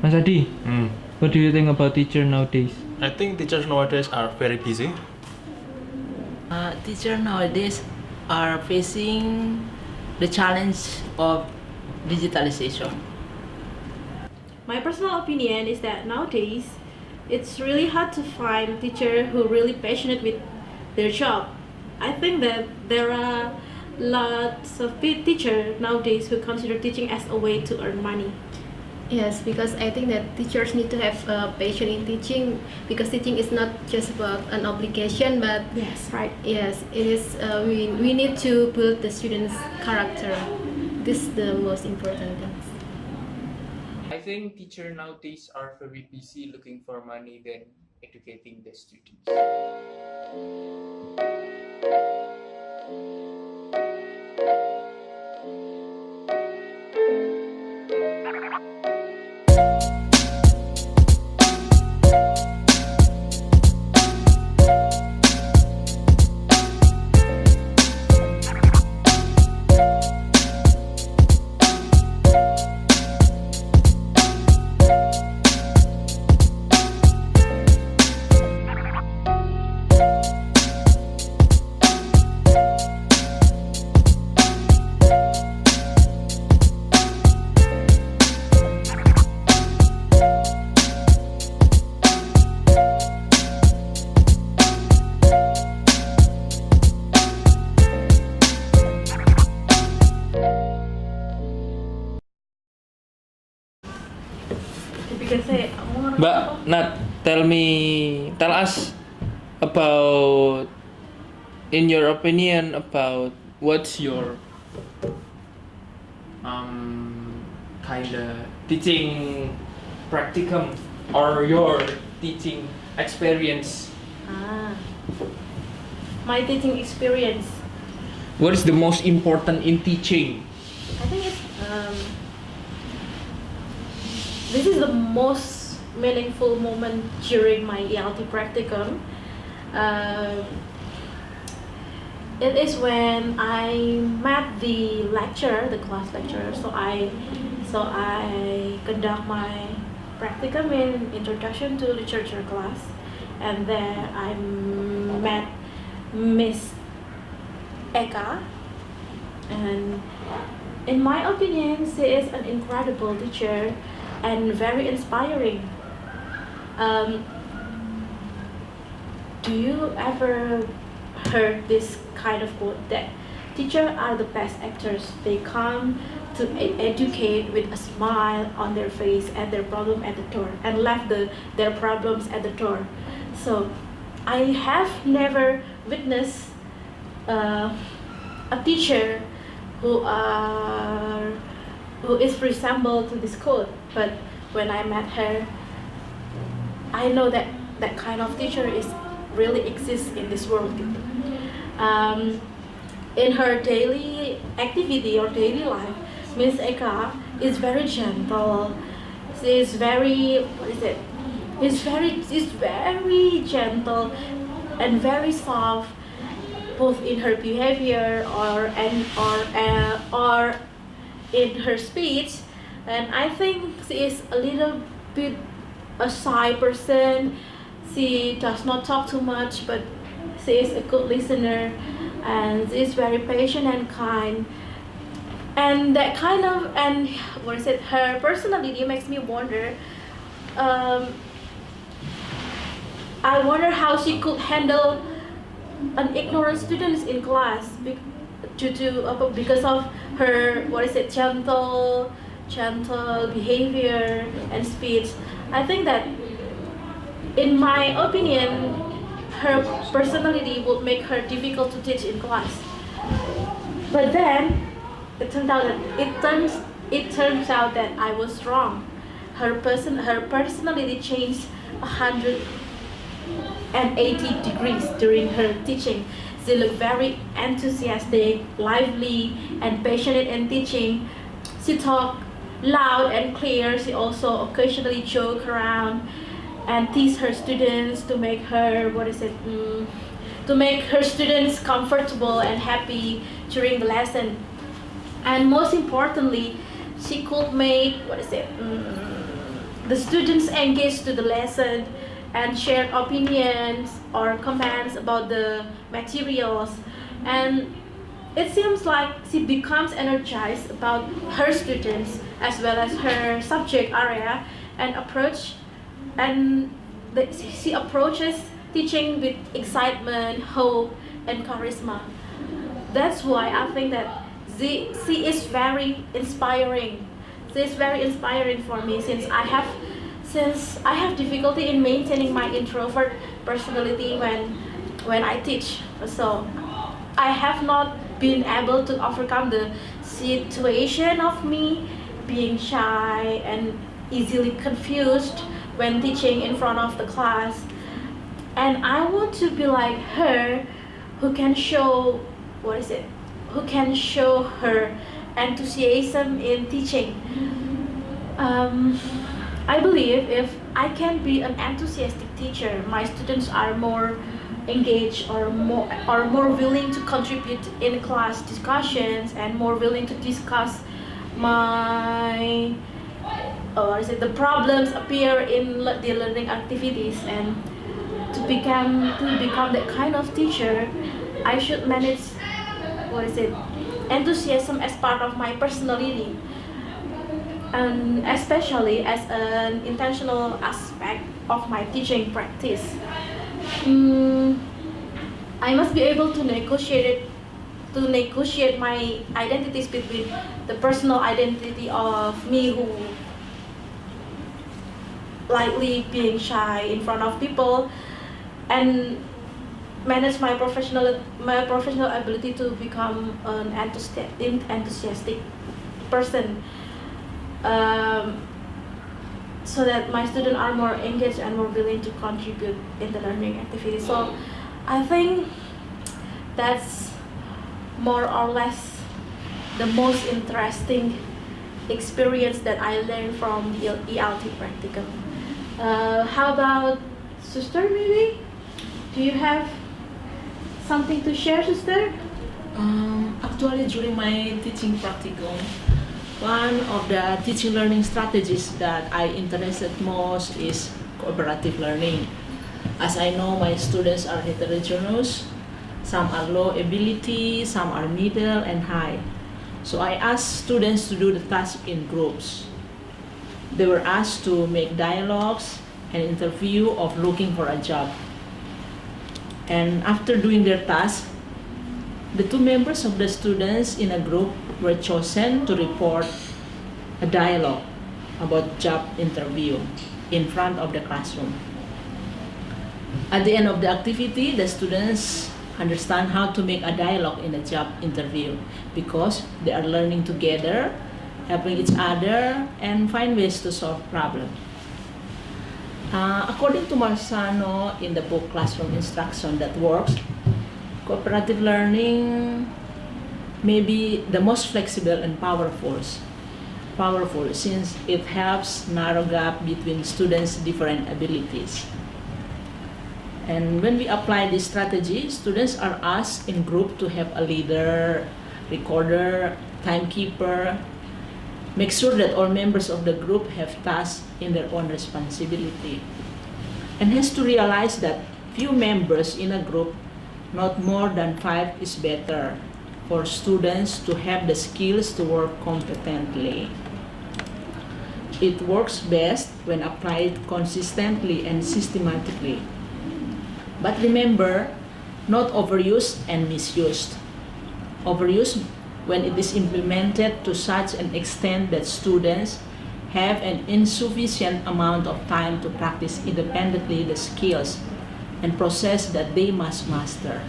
Mas Adhi, what do you think about teacher nowadays? I think teachers nowadays are very busy. Teachers nowadays are facing the challenge of digitalization. My personal opinion is that nowadays it's really hard to find teacher who really passionate with their job. I think that there are lots of teachers nowadays who consider teaching as a way to earn money. Yes, because I think that teachers need to have a passion in teaching, because teaching is not just about an obligation, but Yes, right. yes, it is. We need to build the students' character. This is the most important thing. I think teachers nowadays are very busy looking for money than educating the students. Mbak Nat, tell us about, in your opinion, about what's your kind of teaching practicum or your teaching experience. My teaching experience. What is the most important in teaching? I think it's this is the most meaningful moment during my ELT practicum. It is when I met the lecturer, the class lecturer. So I conduct my practicum in introduction to literature class, and there I met Miss Eka, and in my opinion, she is an incredible teacher and very inspiring. Do you ever heard this kind of quote that teachers are the best actors? They come to educate with a smile on their face and their problem at the door, and left their problems at the door. So I have never witnessed a teacher who is resembled to this quote, but when I met her, I know that that kind of teacher is really exists in this world. In her daily activity or daily life, Miss Eka is very gentle. She is very She's very gentle and very soft, both in her behavior or in her speech. And I think she is a little bit a shy person. She does not talk too much, but she is a good listener, and she is very patient and kind. And that kind of, and her personality makes me wonder. I wonder how she could handle an ignorant students in class because of her gentle behavior and speech. I think that, in my opinion, her personality would make her difficult to teach in class. But then it turns out that I was wrong. Her personality changed 180 degrees during her teaching. She looked very enthusiastic, lively, and passionate in teaching. She talked loud and clear. She also occasionally joked around and tease her students to make her to make her students comfortable and happy during the lesson. And most importantly, she could make the students engage to the lesson and share opinions or comments about the materials, and it seems like she becomes energized about her students as well as her subject area and she approaches teaching with excitement, hope, and charisma. That's why I think that she is very inspiring. She is very inspiring for me since I have difficulty in maintaining my introvert personality when I teach. So I have not been able to overcome the situation of me being shy and easily confused when teaching in front of the class. And I want to be like her, who can show her enthusiasm in teaching. I believe if I can be an enthusiastic teacher, my students are more engaged or more willing to contribute in class discussions and more willing to discuss the problems appear in the learning activities. And to become that kind of teacher, I should manage enthusiasm as part of my personality, and especially as an intentional aspect of my teaching practice. I must be able to negotiate my identities between the personal identity of me who likely being shy in front of people, and manage my professional ability to become an enthusiastic person, so that my students are more engaged and more willing to contribute in the learning activity. So I think that's more or less the most interesting experience that I learned from the ELT practicum. How about sister, maybe? Do you have something to share, sister? Actually, during my teaching practicum, one of the teaching learning strategies that I interested most is cooperative learning. As I know, my students are heterogeneous. Some are low ability, some are middle and high. So I asked students to do the task in groups. They were asked to make dialogues and interview of looking for a job. And after doing their task, the two members of the students in a group were chosen to report a dialogue about job interview in front of the classroom. At the end of the activity, the students understand how to make a dialogue in a job interview because they are learning together, helping each other, and find ways to solve problems. According to Marzano in the book Classroom Instruction That Works, cooperative learning may be the most flexible and powerful since it helps narrow gap between students' different abilities. And when we apply this strategy, students are asked in group to have a leader, recorder, timekeeper, make sure that all members of the group have tasks in their own responsibility, and has to realize that few members in a group, not more than 5, is better for students to have the skills to work competently. It works best when applied consistently and systematically. But remember, not overused and misused. Overused when it is implemented to such an extent that students have an insufficient amount of time to practice independently the skills and process that they must master.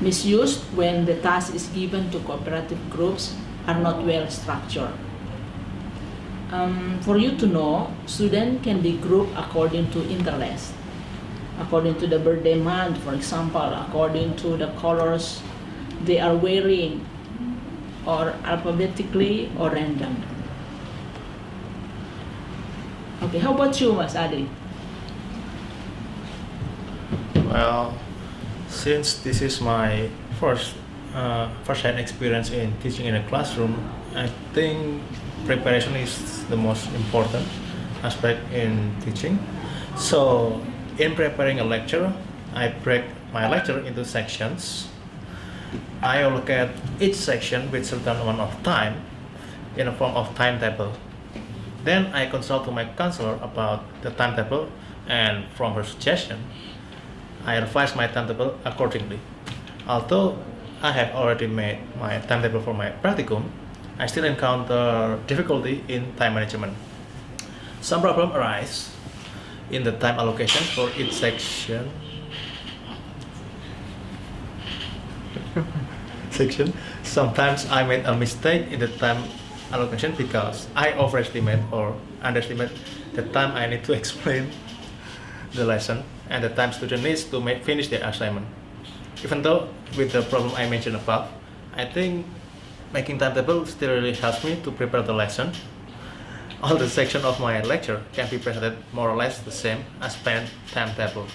Misused when the task is given to cooperative groups are not well structured. For you to know, students can be grouped according to interest, according to the birthday month, for example, according to the colors they are wearing, or alphabetically or random. Okay, how about you, Mas Adhi? Well, since this is my first-hand experience in teaching in a classroom, I think preparation is the most important aspect in teaching. So in preparing a lecture, I break my lecture into sections. I allocate each section with certain amount of time in a form of timetable. Then I consult to my counselor about the timetable, and from her suggestion, I revise my timetable accordingly. Although I have already made my timetable for my practicum, I still encounter difficulty in time management. Some problem arise in the time allocation for each section. Sometimes I made a mistake in the time allocation because I overestimate or underestimate the time I need to explain the lesson and the time student needs to finish their assignment. Even though with the problem I mentioned above, I think making timetable still really helps me to prepare the lesson. All the section of my lecture can be presented more or less the same as planned timetable.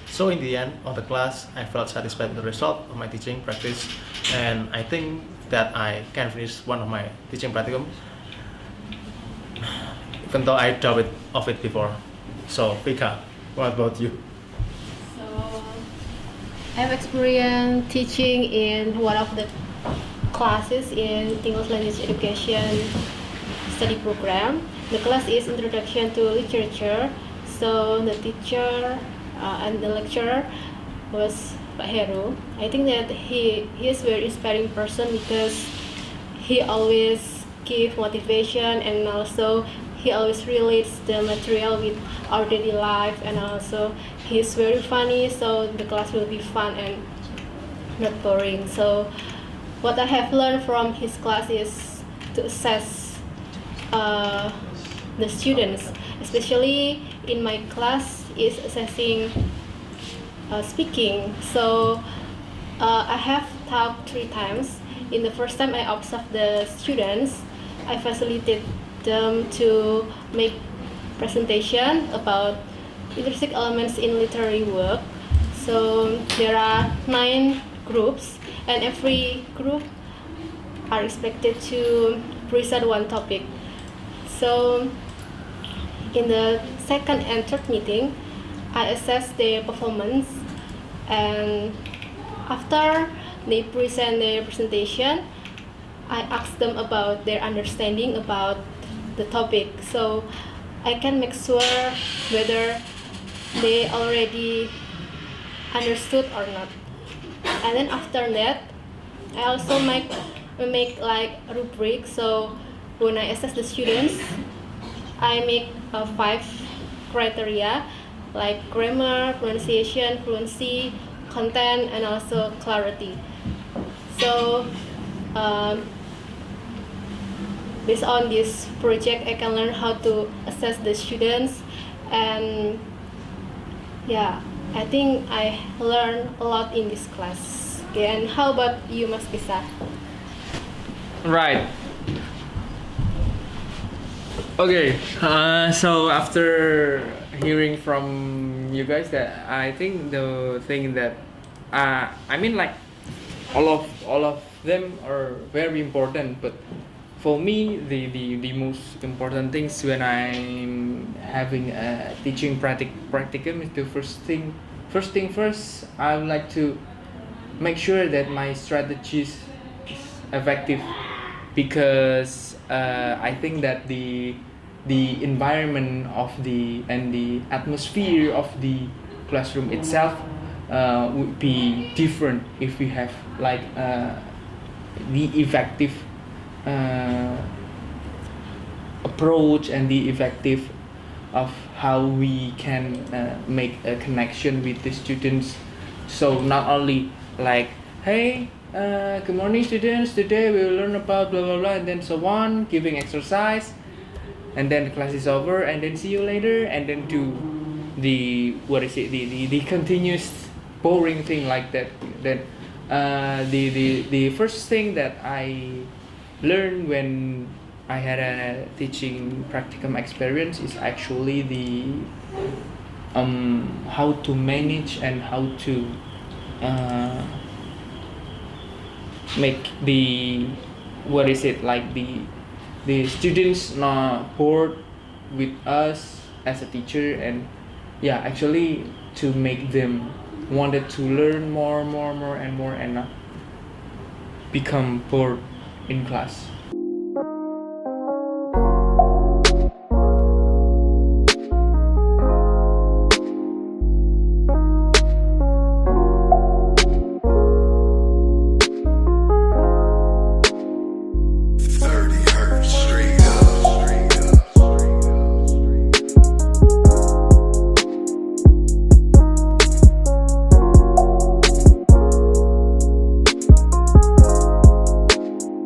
So in the end of the class, I felt satisfied with the result of my teaching practice, and I think that I can finish one of my teaching practicum, even though I doubted of it before. So Vica, what about you? So I've experienced teaching in one of the classes in English Language Education study program. The class is Introduction to Literature. So the teacher and the lecturer was Pak Heru. I think that he is a very inspiring person because he always give motivation, and also he always relates the material with our daily life, and also he's very funny, so the class will be fun and not boring. So what I have learned from his class is to assess the students, especially in my class is assessing speaking. So I have taught 3 times. In the first time I observed the students, I facilitated them to make presentation about intrinsic elements in literary work. So there are 9 groups, and every group are expected to present one topic. So in the second and third meeting, I assess their performance, and after they present their presentation, I ask them about their understanding about the topic, so I can make sure whether they already understood or not. And then after that, I also make like a rubric. So when I assess the students, I make 5 criteria like grammar, pronunciation, fluency, content, and also clarity. So based on this project, I can learn how to assess the students, and yeah, I think I learned a lot in this class. Okay, and how about you, Mas Geza? Right. Okay. So after hearing from you guys, that I think the thing that I mean, like all of them are very important, but for me the most important things when I'm having a teaching practicum is the first thing first, I would like to make sure that my strategies is effective, because I think that the environment of the atmosphere of the classroom itself would be different if we have like the effective approach and the effective of how we can make a connection with the students. So not only like, hey, good morning students, today we will learn about blah blah blah, and then so on, giving exercise, and then the class is over, and then see you later, and then do the the continuous boring thing like that. Then the first thing that I learned when I had a teaching practicum experience is actually the how to manage and how to make the like the students not bored with us as a teacher, and yeah, actually to make them wanted to learn more and not become bored in class.